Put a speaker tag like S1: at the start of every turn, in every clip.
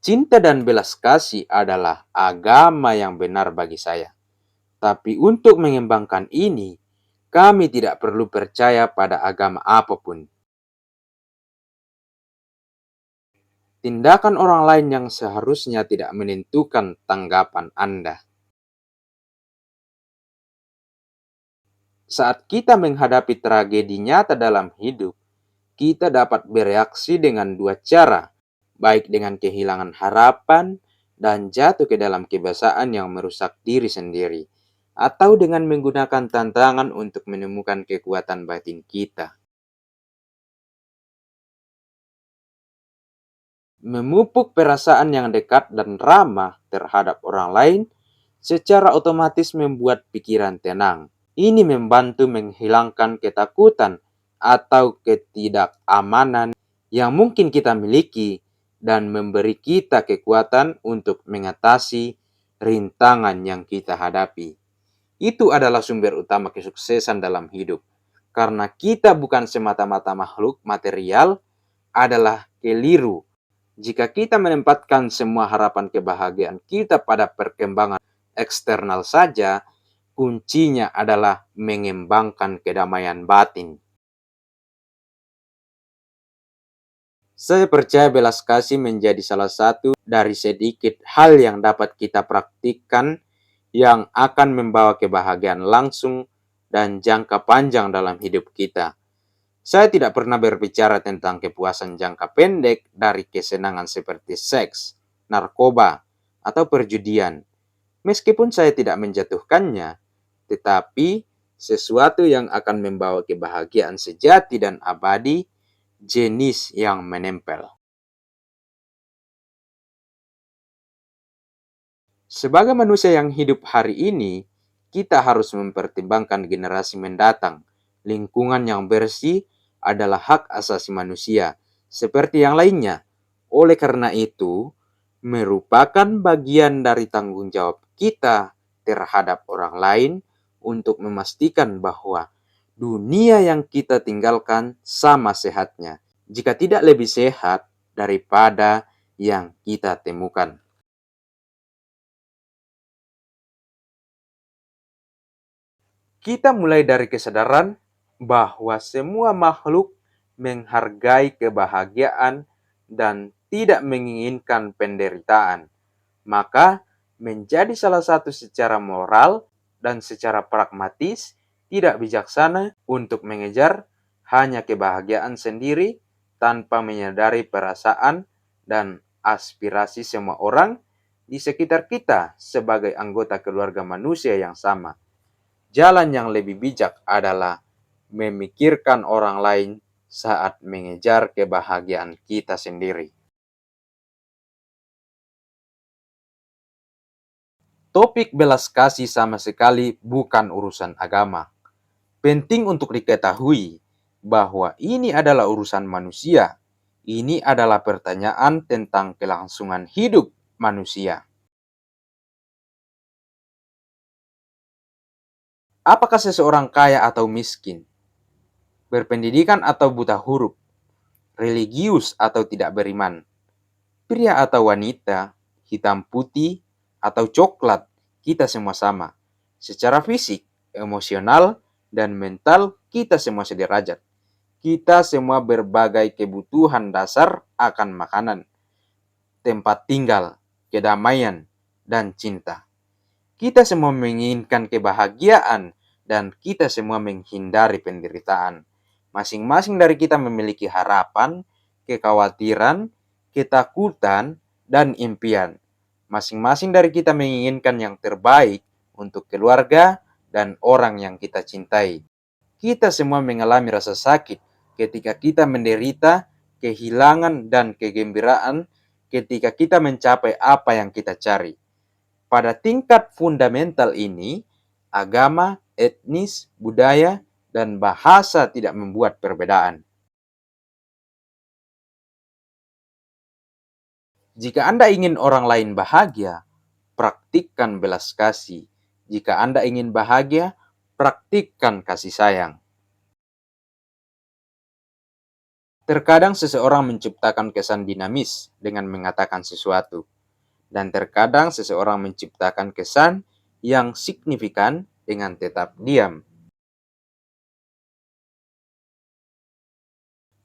S1: Cinta dan belas kasih adalah agama yang benar bagi saya. Tapi untuk mengembangkan ini, kami tidak perlu percaya pada agama apapun. Tindakan orang lain yang seharusnya tidak menentukan tanggapan Anda. Saat kita menghadapi tragedi nyata dalam hidup, kita dapat bereaksi dengan dua cara, baik dengan kehilangan harapan dan jatuh ke dalam kebiasaan yang merusak diri sendiri, atau dengan menggunakan tantangan untuk menemukan kekuatan batin kita. Memupuk perasaan yang dekat dan ramah terhadap orang lain secara otomatis membuat pikiran tenang. Ini membantu menghilangkan ketakutan atau ketidakamanan yang mungkin kita miliki dan memberi kita kekuatan untuk mengatasi rintangan yang kita hadapi. Itu adalah sumber utama kesuksesan dalam hidup. Karena kita bukan semata-mata makhluk material, adalah keliru jika kita menempatkan semua harapan kebahagiaan kita pada perkembangan eksternal saja. Kuncinya adalah mengembangkan kedamaian batin. Saya percaya belas kasih menjadi salah satu dari sedikit hal yang dapat kita praktikkan yang akan membawa kebahagiaan langsung dan jangka panjang dalam hidup kita. Saya tidak pernah berbicara tentang kepuasan jangka pendek dari kesenangan seperti seks, narkoba, atau perjudian. Meskipun saya tidak menjatuhkannya, tetapi sesuatu yang akan membawa kebahagiaan sejati dan abadi, jenis yang menempel. Sebagai manusia yang hidup hari ini, kita harus mempertimbangkan generasi mendatang. Lingkungan yang bersih adalah hak asasi manusia, seperti yang lainnya. Oleh karena itu, merupakan bagian dari tanggung jawab kita terhadap orang lain untuk memastikan bahwa dunia yang kita tinggalkan sama sehatnya, jika tidak lebih sehat daripada yang kita temukan. Kita mulai dari kesadaran bahwa semua makhluk menghargai kebahagiaan dan tidak menginginkan penderitaan. Maka menjadi salah satu secara moral dan secara pragmatis tidak bijaksana untuk mengejar hanya kebahagiaan sendiri tanpa menyadari perasaan dan aspirasi semua orang di sekitar kita sebagai anggota keluarga manusia yang sama. Jalan yang lebih bijak adalah memikirkan orang lain saat mengejar kebahagiaan kita sendiri. Topik belas kasih sama sekali bukan urusan agama. Penting untuk diketahui bahwa ini adalah urusan manusia. Ini adalah pertanyaan tentang kelangsungan hidup manusia. Apakah seseorang kaya atau miskin? Berpendidikan atau buta huruf? Religius atau tidak beriman? Pria atau wanita? Hitam putih atau coklat? Kita semua sama. Secara fisik, emosional, dan mental, kita semua sederajat. Kita semua berbagai kebutuhan dasar akan makanan, tempat tinggal, kedamaian, dan cinta. Kita semua menginginkan kebahagiaan dan kita semua menghindari penderitaan. Masing-masing dari kita memiliki harapan, kekhawatiran, ketakutan, dan impian. Masing-masing dari kita menginginkan yang terbaik untuk keluarga dan orang yang kita cintai. Kita semua mengalami rasa sakit ketika kita menderita, kehilangan, dan kegembiraan ketika kita mencapai apa yang kita cari. Pada tingkat fundamental ini, agama, etnis, budaya, dan bahasa tidak membuat perbedaan. Jika Anda ingin orang lain bahagia, praktikkan belas kasih. Jika Anda ingin bahagia, praktikkan kasih sayang. Terkadang seseorang menciptakan kesan dinamis dengan mengatakan sesuatu, dan terkadang seseorang menciptakan kesan yang signifikan dengan tetap diam.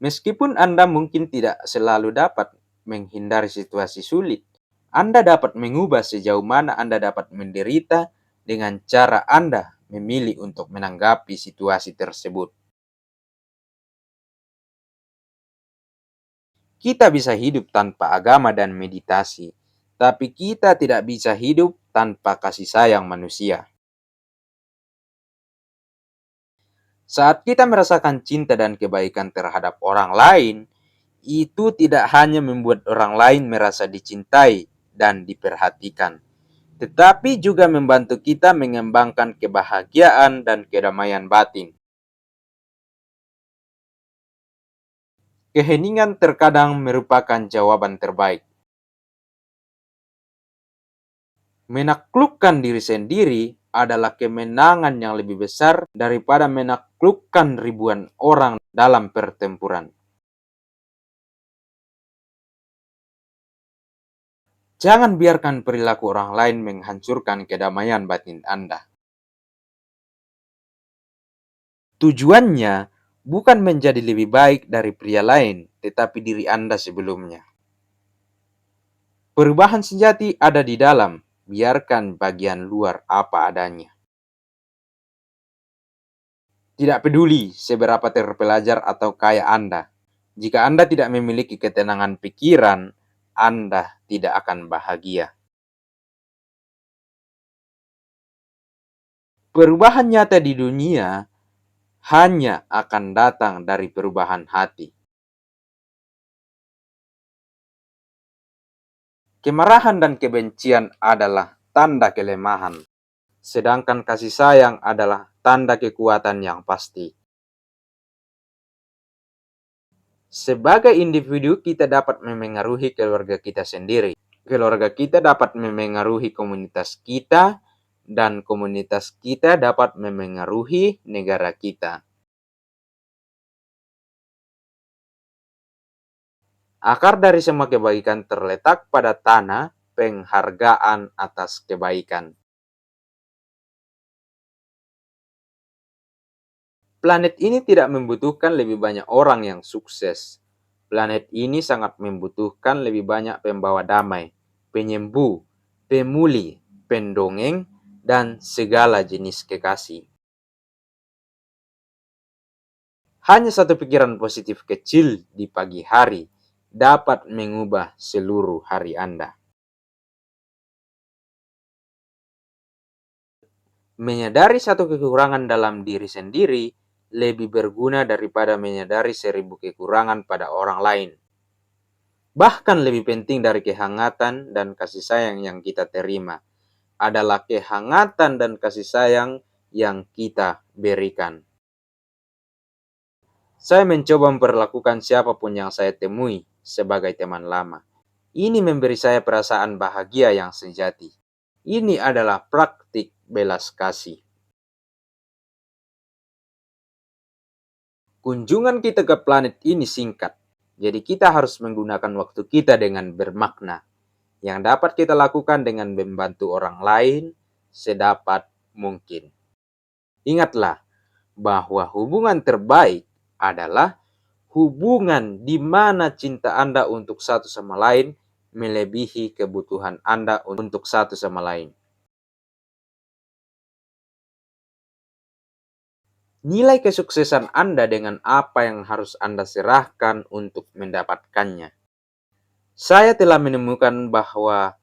S1: Meskipun Anda mungkin tidak selalu dapat menghindari situasi sulit, Anda dapat mengubah sejauh mana Anda dapat menderita dengan cara Anda memilih untuk menanggapi situasi tersebut. Kita bisa hidup tanpa agama dan meditasi, tapi kita tidak bisa hidup tanpa kasih sayang manusia. Saat kita merasakan cinta dan kebaikan terhadap orang lain, itu tidak hanya membuat orang lain merasa dicintai dan diperhatikan, tetapi juga membantu kita mengembangkan kebahagiaan dan kedamaian batin. Keheningan terkadang merupakan jawaban terbaik. Menaklukkan diri sendiri adalah kemenangan yang lebih besar daripada menaklukkan ribuan orang dalam pertempuran. Jangan biarkan perilaku orang lain menghancurkan kedamaian batin Anda. Tujuannya bukan menjadi lebih baik dari pria lain, tetapi diri Anda sebelumnya. Perubahan sejati ada di dalam, biarkan bagian luar apa adanya. Tidak peduli seberapa terpelajar atau kaya Anda, jika Anda tidak memiliki ketenangan pikiran, Anda tidak akan bahagia. Perubahan nyata di dunia hanya akan datang dari perubahan hati. Kemarahan dan kebencian adalah tanda kelemahan, sedangkan kasih sayang adalah tanda kekuatan yang pasti. Sebagai individu, kita dapat memengaruhi keluarga kita sendiri. Keluarga kita dapat memengaruhi komunitas kita, dan komunitas kita dapat memengaruhi negara kita. Akar dari semua kebaikan terletak pada tanah penghargaan atas kebaikan. Planet ini tidak membutuhkan lebih banyak orang yang sukses. Planet ini sangat membutuhkan lebih banyak pembawa damai, penyembuh, pemuli, pendongeng, dan segala jenis kekasih. Hanya satu pikiran positif kecil di pagi hari dapat mengubah seluruh hari Anda. Menyadari satu kekurangan dalam diri sendiri lebih berguna daripada menyadari 1000 kekurangan pada orang lain. Bahkan lebih penting dari kehangatan dan kasih sayang yang kita terima adalah kehangatan dan kasih sayang yang kita berikan. Saya mencoba memperlakukan siapapun yang saya temui sebagai teman lama. Ini memberi saya perasaan bahagia yang sejati. Ini adalah praktik belas kasih. Kunjungan kita ke planet ini singkat, jadi kita harus menggunakan waktu kita dengan bermakna. Yang dapat kita lakukan dengan membantu orang lain sedapat mungkin. Ingatlah bahwa hubungan terbaik adalah hubungan di mana cinta Anda untuk satu sama lain melebihi kebutuhan Anda untuk satu sama lain. Nilai kesuksesan Anda dengan apa yang harus Anda serahkan untuk mendapatkannya. Saya telah menemukan bahwa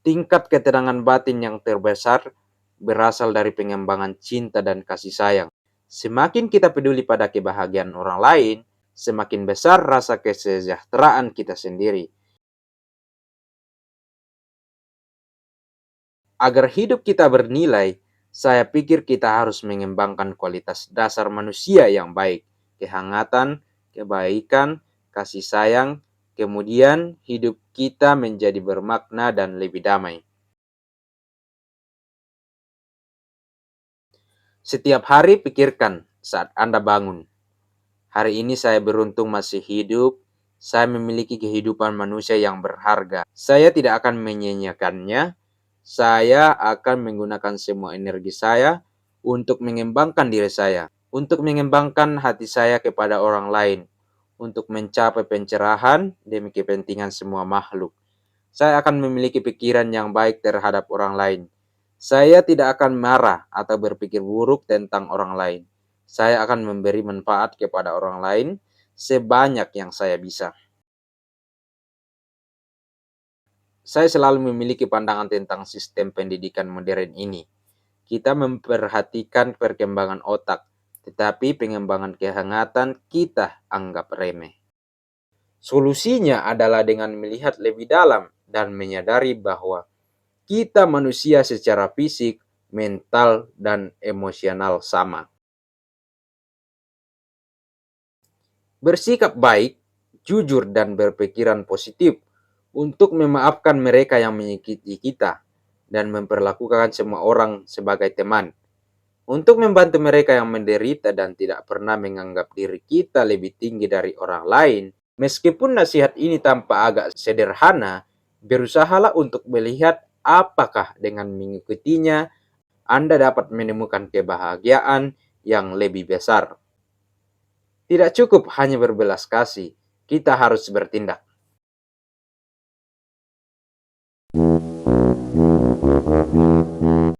S1: tingkat ketenangan batin yang terbesar berasal dari pengembangan cinta dan kasih sayang. Semakin kita peduli pada kebahagiaan orang lain, semakin besar rasa kesejahteraan kita sendiri. Agar hidup kita bernilai, saya pikir kita harus mengembangkan kualitas dasar manusia yang baik, kehangatan, kebaikan, kasih sayang, kemudian hidup kita menjadi bermakna dan lebih damai. Setiap hari pikirkan saat Anda bangun, Hari ini saya beruntung masih hidup. Saya memiliki kehidupan manusia yang berharga. Saya tidak akan menyia-nyiakannya. Saya akan menggunakan semua energi saya untuk mengembangkan diri saya, untuk mengembangkan hati saya kepada orang lain, untuk mencapai pencerahan demi kepentingan semua makhluk. Saya akan memiliki pikiran yang baik terhadap orang lain. Saya tidak akan marah atau berpikir buruk tentang orang lain. Saya akan memberi manfaat kepada orang lain sebanyak yang saya bisa. Saya selalu memiliki pandangan tentang sistem pendidikan modern ini. Kita memperhatikan perkembangan otak, tetapi pengembangan kehangatan kita anggap remeh. Solusinya adalah dengan melihat lebih dalam dan menyadari bahwa kita manusia secara fisik, mental, dan emosional sama. Bersikap baik, jujur, dan berpikiran positif untuk memaafkan mereka yang menyakiti kita dan memperlakukan semua orang sebagai teman. Untuk membantu mereka yang menderita dan tidak pernah menganggap diri kita lebih tinggi dari orang lain, meskipun nasihat ini tampak agak sederhana, berusahalah untuk melihat apakah dengan mengikutinya Anda dapat menemukan kebahagiaan yang lebih besar. Tidak cukup hanya berbelas kasih, kita harus bertindak.